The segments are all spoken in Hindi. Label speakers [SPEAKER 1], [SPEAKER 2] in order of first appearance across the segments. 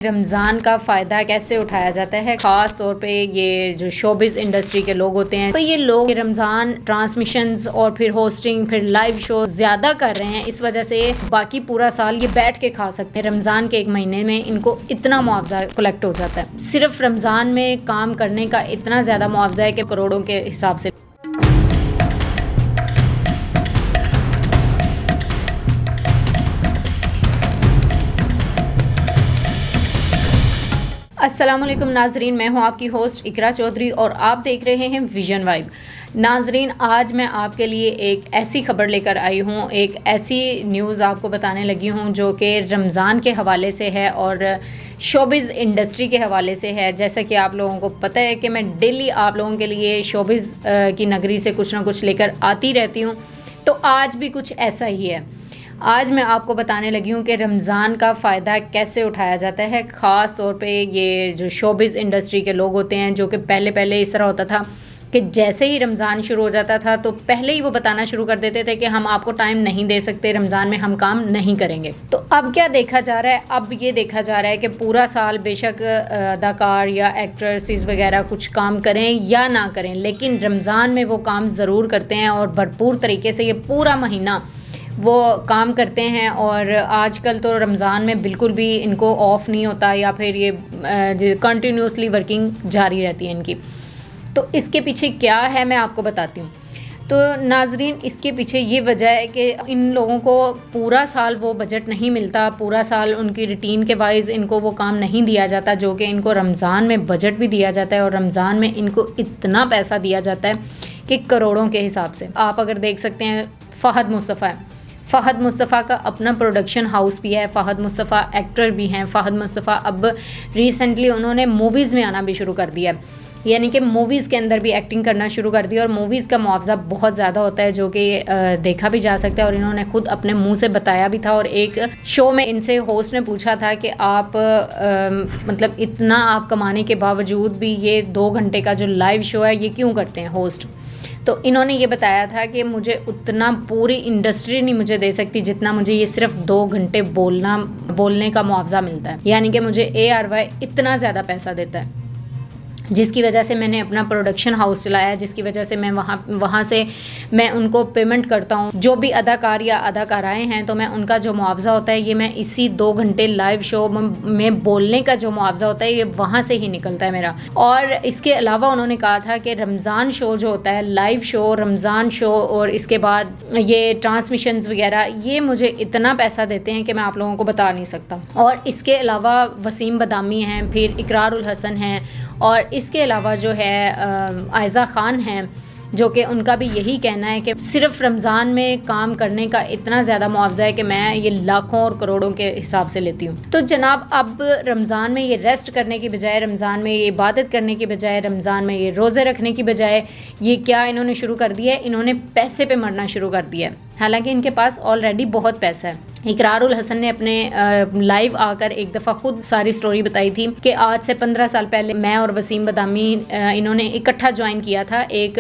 [SPEAKER 1] रमज़ान का फ़ायदा कैसे उठाया जाता है, ख़ास तौर पे ये जो शोबिज़ इंडस्ट्री के लोग होते हैं, तो ये लोग रमज़ान ट्रांसमिशंस और फिर होस्टिंग फिर लाइव शो ज़्यादा कर रहे हैं। इस वजह से बाकी पूरा साल ये बैठ के खा सकते हैं। रमज़ान के एक महीने में इनको इतना मुआवजा कलेक्ट हो जाता है। सिर्फ रमज़ान में काम करने का इतना ज़्यादा मुआवजा है कि करोड़ों के हिसाब से। अस्सलामुअलैकुम नाजरीन, मैं हूं आपकी होस्ट इकरा चौधरी और आप देख रहे हैं विजन वाइब। नाजरीन, आज मैं आपके लिए एक ऐसी ख़बर लेकर आई हूं, एक ऐसी न्यूज़ आपको बताने लगी हूं जो कि रमज़ान के हवाले से है और शोबिज़ इंडस्ट्री के हवाले से है। जैसा कि आप लोगों को पता है कि मैं डेली आप लोगों के लिए शोबिज़ की नगरी से कुछ ना कुछ लेकर आती रहती हूँ, तो आज भी कुछ ऐसा ही है। आज मैं आपको बताने लगी हूँ कि रमज़ान का फ़ायदा कैसे उठाया जाता है, ख़ास तौर पे ये जो शोबिज़ इंडस्ट्री के लोग होते हैं, जो कि पहले इस तरह होता था कि जैसे ही रमज़ान शुरू हो जाता था तो पहले ही वो बताना शुरू कर देते थे कि हम आपको टाइम नहीं दे सकते, रमज़ान में हम काम नहीं करेंगे। तो अब क्या देखा जा रहा है, अब ये देखा जा रहा है कि पूरा साल बेशक अदाकार या एक्ट्रेसेस वगैरह कुछ काम करें या ना करें, लेकिन रमज़ान में वो काम ज़रूर करते हैं और भरपूर तरीके से ये पूरा महीना वो काम करते हैं। और आजकल तो रमज़ान में बिल्कुल भी इनको ऑफ़ नहीं होता, या फिर ये कंटिन्यूसली वर्किंग जारी रहती है इनकी। तो इसके पीछे क्या है मैं आपको बताती हूँ। तो नाजरीन, इसके पीछे ये वजह है कि इन लोगों को पूरा साल वो बजट नहीं मिलता, पूरा साल उनकी रूटीन के वाइज़ इनको वो काम नहीं दिया जाता जो कि इनको रमज़ान में बजट भी दिया जाता है। और रमज़ान में इनको इतना पैसा दिया जाता है कि करोड़ों के हिसाब से। आप अगर देख सकते हैं, फ़हद मुस्तफ़ा का अपना प्रोडक्शन हाउस भी है, फ़हद मुस्तफ़ा एक्टर भी हैं। फ़हद मुस्तफ़ा अब रिसेंटली उन्होंने मूवीज़ में आना भी शुरू कर दिया है, यानी कि मूवीज़ के अंदर भी एक्टिंग करना शुरू कर दिया। और मूवीज़ का मुआवजा बहुत ज़्यादा होता है, जो कि देखा भी जा सकता है और इन्होंने खुद अपने मुंह से बताया भी था। और एक शो में इनसे होस्ट ने पूछा था कि आप मतलब इतना आप कमाने के बावजूद भी ये 2 घंटे का जो लाइव शो है ये क्यों करते हैं होस्ट। तो इन्होंने ये बताया था कि मुझे उतना पूरी इंडस्ट्री नहीं मुझे दे सकती जितना मुझे ये सिर्फ 2 घंटे बोलने का मुआवजा मिलता है, यानी कि मुझे ARY इतना ज़्यादा पैसा देता है, जिसकी वजह से मैंने अपना प्रोडक्शन हाउस चलाया, जिसकी वजह से मैं वहाँ से मैं उनको पेमेंट करता हूँ। जो भी अदाकार या अदाकाराएँ हैं तो मैं उनका जो मुआवजा होता है ये मैं इसी 2 घंटे लाइव शो में बोलने का जो मुआवजा होता है ये वहाँ से ही निकलता है मेरा। और इसके अलावा उन्होंने कहा था कि रमज़ान शो जो होता है, लाइव शो, रमज़ान शो और इसके बाद ये ट्रांसमिशंस वगैरह, ये मुझे इतना पैसा देते हैं कि मैं आप लोगों को बता नहीं सकता। और इसके अलावा वसीम बदामी हैं, फिर इकरार उल हसन हैं, और इसके अलावा जो है आयज़ा ख़ान हैं, जो कि उनका भी यही कहना है कि सिर्फ रमज़ान में काम करने का इतना ज़्यादा मुआवजा है कि मैं ये लाखों और करोड़ों के हिसाब से लेती हूँ। तो जनाब, अब रमज़ान में ये रेस्ट करने की बजाय, रमज़ान में ये इबादत करने की बजाय, रमज़ान में ये रोज़े रखने की बजाय ये क्या इन्होंने शुरू कर दिया है, इन्होंने पैसे पे मरना शुरू कर दिया है। हालांकि इनके पास ऑलरेडी बहुत पैसा है। इकरार उल हसन ने अपने लाइव आकर एक दफ़ा खुद सारी स्टोरी बताई थी कि आज से 15 साल पहले मैं और वसीम बदामी इन्होंने इकट्ठा ज्वाइन किया था एक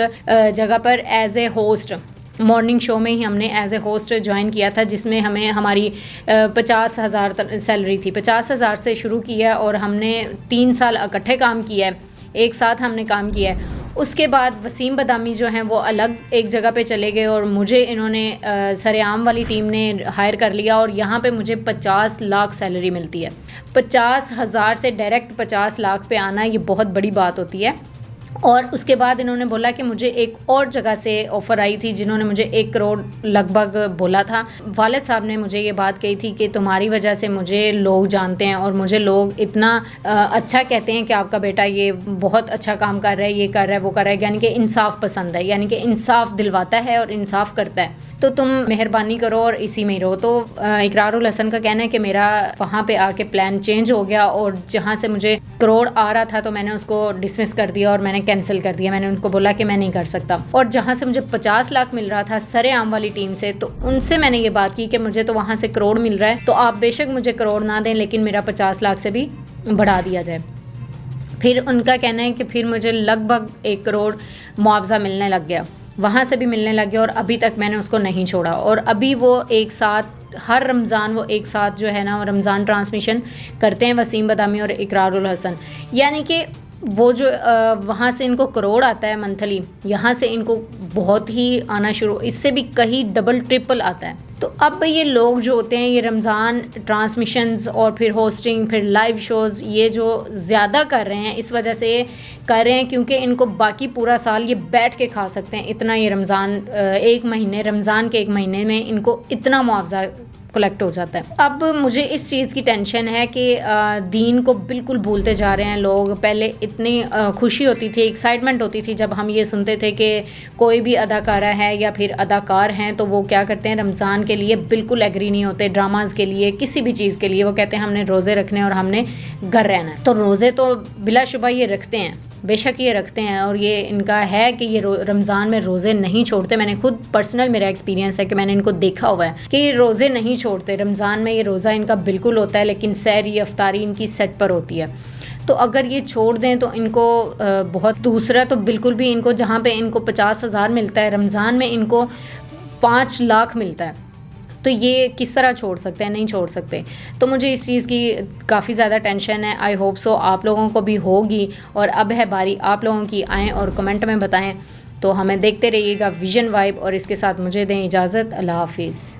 [SPEAKER 1] जगह पर as a host. Morning show में ही हमने एज ए होस्ट ज्वाइन किया था, जिसमें हमें हमारी 50,000 सैलरी थी। 50,000 से शुरू किया और हमने 3 साल इकट्ठे काम किया है, एक साथ हमने काम किया है। उसके बाद वसीम बदामी जो हैं वो अलग एक जगह पे चले गए और मुझे इन्होंने सरेआम वाली टीम ने हायर कर लिया और यहाँ पे मुझे 50 लाख सैलरी मिलती है। 50,000 से डायरेक्ट 50 लाख पे आना ये बहुत बड़ी बात होती है। और उसके बाद इन्होंने बोला कि मुझे एक और जगह से ऑफ़र आई थी, जिन्होंने मुझे 1 करोड़ लगभग बोला था। वालिद साहब ने मुझे ये बात कही थी कि तुम्हारी वजह से मुझे लोग जानते हैं और मुझे लोग इतना अच्छा कहते हैं कि आपका बेटा ये बहुत अच्छा काम कर रहा है, ये कर रहा है, वो कर रहा है, यानी कि इंसाफ पसंद है, यानी कि इंसाफ दिलवाता है और इंसाफ करता है। तो तुम मेहरबानी करो और इसी में ही रहो। तो इकरार उल हसन का कहना है कि मेरा वहाँ पे आके प्लान चेंज हो गया और जहाँ से मुझे करोड़ आ रहा था तो मैंने उसको डिसमिस कर दिया और मैंने कैंसिल कर दिया। मैंने उनको बोला कि मैं नहीं कर सकता। और जहाँ से मुझे 50 लाख मिल रहा था सरेआम वाली टीम से, तो उनसे मैंने ये बात की कि मुझे तो वहाँ से करोड़ मिल रहा है, तो आप बेशक मुझे करोड़ ना दें, लेकिन मेरा 50 लाख से भी बढ़ा दिया जाए। फिर उनका कहना है कि फिर मुझे लगभग 1 करोड़ मुआवजा मिलने लग गया, वहाँ से भी मिलने लग गया और अभी तक मैंने उसको नहीं छोड़ा। और अभी वो एक साथ हर रमज़ान वो एक साथ जो है ना रमज़ान ट्रांसमिशन करते हैं, वसीम बदामी और इकरारुल हसन। यानी कि वो जो वहाँ से इनको करोड़ आता है मंथली, यहाँ से इनको बहुत ही आना शुरू, इससे भी कहीं डबल ट्रिपल आता है। तो अब ये लोग जो होते हैं ये रमज़ान ट्रांसमिशंस और फिर होस्टिंग, फिर लाइव शोज़, ये जो ज़्यादा कर रहे हैं इस वजह से कर रहे हैं क्योंकि इनको बाकी पूरा साल ये बैठ के खा सकते हैं इतना, ये रमज़ान एक महीने, रमज़ान के एक महीने में इनको इतना मुआवजा कलेक्ट हो जाता है। अब मुझे इस चीज़ की टेंशन है कि दीन को बिल्कुल भूलते जा रहे हैं लोग। पहले इतनी खुशी होती थी, एक्साइटमेंट होती थी जब हम ये सुनते थे कि कोई भी अदाकारा है या फिर अदाकार हैं तो वो क्या करते हैं, रमज़ान के लिए बिल्कुल एग्री नहीं होते, ड्रामाज़ के लिए, किसी भी चीज़ के लिए। वो कहते हैं हमने रोज़े रखने और हमने घर रहना है। तो रोज़े तो बिलाशुबा ये रखते हैं, बेशक ये रखते हैं, और ये इनका है कि ये रमज़ान में रोज़े नहीं छोड़ते। मैंने खुद पर्सनल, मेरा एक्सपीरियंस है कि मैंने इनको देखा हुआ है कि ये रोज़े नहीं छोड़ते रमज़ान में। ये रोज़ा इनका बिल्कुल होता है, लेकिन सहरी अफ्तारी इनकी सेट पर होती है। तो अगर ये छोड़ दें तो इनको बहुत, दूसरा तो बिल्कुल भी इनको, जहाँ पे इनको 50,000 मिलता है, रमज़ान में इनको 5 लाख मिलता है। तो ये किस तरह छोड़ सकते हैं, नहीं छोड़ सकते। तो मुझे इस चीज़ की काफ़ी ज़्यादा टेंशन है। आई होप सो आप लोगों को भी होगी, और अब है बारी आप लोगों की, आएँ और कमेंट में बताएं। तो हमें देखते रहिएगा विजन वाइब, और इसके साथ मुझे दें इजाज़त। अल्लाह हाफिज़।